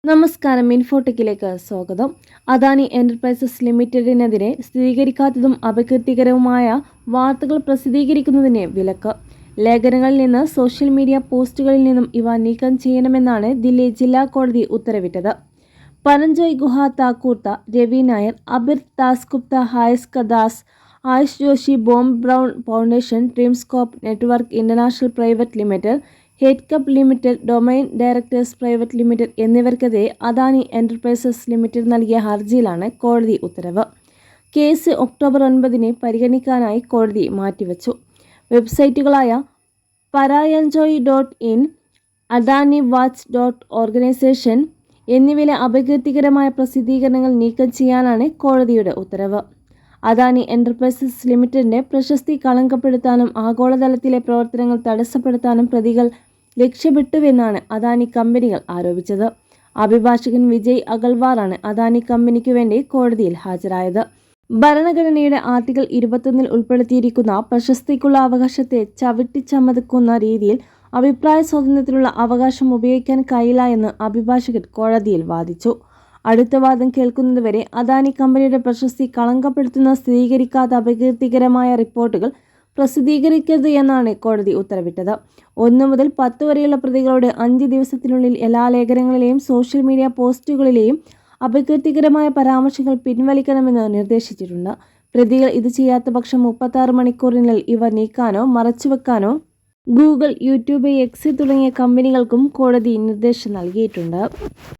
നമസ്കാരം. ഇൻഫോടെക്കിലേക്ക് സ്വാഗതം. അദാനി എന്റർപ്രൈസസ് ലിമിറ്റഡിനെതിരെ സ്ഥിരീകരിക്കാത്തതും അപകീർത്തികരവുമായ വാർത്തകൾ പ്രസിദ്ധീകരിക്കുന്നതിന് വിലക്ക്. ലേഖനങ്ങളിൽ നിന്ന്, സോഷ്യൽ മീഡിയ പോസ്റ്റുകളിൽ നിന്നും ഇവ നീക്കം ചെയ്യണമെന്നാണ് ദില്ലി ജില്ലാ കോടതി ഉത്തരവിട്ടത്. പരഞ്ജോയ് ഗുഹ താക്കൂർത്ത, രവി നായർ, അബിർ ദാസ്ഗുപ്ത, ഹായസ്ക Das, Ayush Joshi, Bob Brown Foundation, Dreamscope Network International Private Limited, ഹെഡ്കപ്പ് Limited, Domain Directors Private Limited എന്നിവർക്കെതിരെ അദാനി എന്റർപ്രൈസസ് ലിമിറ്റഡ് നൽകിയ ഹർജിയിലാണ് കോടതി ഉത്തരവ്. കേസ് ഒക്ടോബർ 9 പരിഗണിക്കാനായി കോടതി മാറ്റിവച്ചു. വെബ്സൈറ്റുകളായ parayanjoy.in, adaniwatch.organization എന്നിവയിലെ അപകീർത്തികരമായ പ്രസിദ്ധീകരണങ്ങൾ നീക്കം ചെയ്യാനാണ് കോടതിയുടെ ഉത്തരവ്. അദാനി എന്റർപ്രൈസസ് ലിമിറ്റഡിന്റെ പ്രശസ്തി കളങ്കപ്പെടുത്താനും ആഗോളതലത്തിലെ പ്രവർത്തനങ്ങൾ തടസ്സപ്പെടുത്താനും പ്രതികൾ ലക്ഷ്യമിട്ടുവെന്നാണ് അദാനി കമ്പനികൾ ആരോപിച്ചത്. അഭിഭാഷകൻ വിജയ് അഗൽവാറാണ് അദാനി കമ്പനിക്കു വേണ്ടി കോടതിയിൽ ഹാജരായത്. ഭരണഘടനയുടെ ആർട്ടിക്കിൾ 21 ഉൾപ്പെടുത്തിയിരിക്കുന്ന പ്രശസ്തിക്കുള്ള അവകാശത്തെ ചവിട്ടിച്ചമക്കുന്ന രീതിയിൽ അഭിപ്രായ സ്വാതന്ത്ര്യത്തിനുള്ള അവകാശം ഉപയോഗിക്കാൻ കഴിയില്ല എന്ന് അഭിഭാഷകൻ കോടതിയിൽ വാദിച്ചു. അടുത്ത വാദം കേൾക്കുന്നതുവരെ അദാനി കമ്പനിയുടെ പ്രശസ്തി കളങ്കപ്പെടുത്തുന്ന സ്ഥിരീകരിക്കാത്ത അപകീർത്തികരമായ റിപ്പോർട്ടുകൾ പ്രസിദ്ധീകരിക്കരുത് എന്നാണ് കോടതി ഉത്തരവിട്ടത്. 1 മുതൽ 10 വരെയുള്ള പ്രതികളുടെ 5 ദിവസത്തിനുള്ളിൽ എല്ലാ ലേഖനങ്ങളിലെയും സോഷ്യൽ മീഡിയ പോസ്റ്റുകളിലെയും അപകീർത്തികരമായ പരാമർശങ്ങൾ പിൻവലിക്കണമെന്ന് നിർദ്ദേശിച്ചിട്ടുണ്ട്. പ്രതികൾ ഇത് ചെയ്യാത്ത പക്ഷം 36 മണിക്കൂറിനുള്ളിൽ ഇവ നീക്കാനോ മറച്ചുവെക്കാനോ ഗൂഗിൾ, യൂട്യൂബ്, എക്സ് തുടങ്ങിയ കമ്പനികൾക്കും കോടതി നിർദ്ദേശം നൽകിയിട്ടുണ്ട്.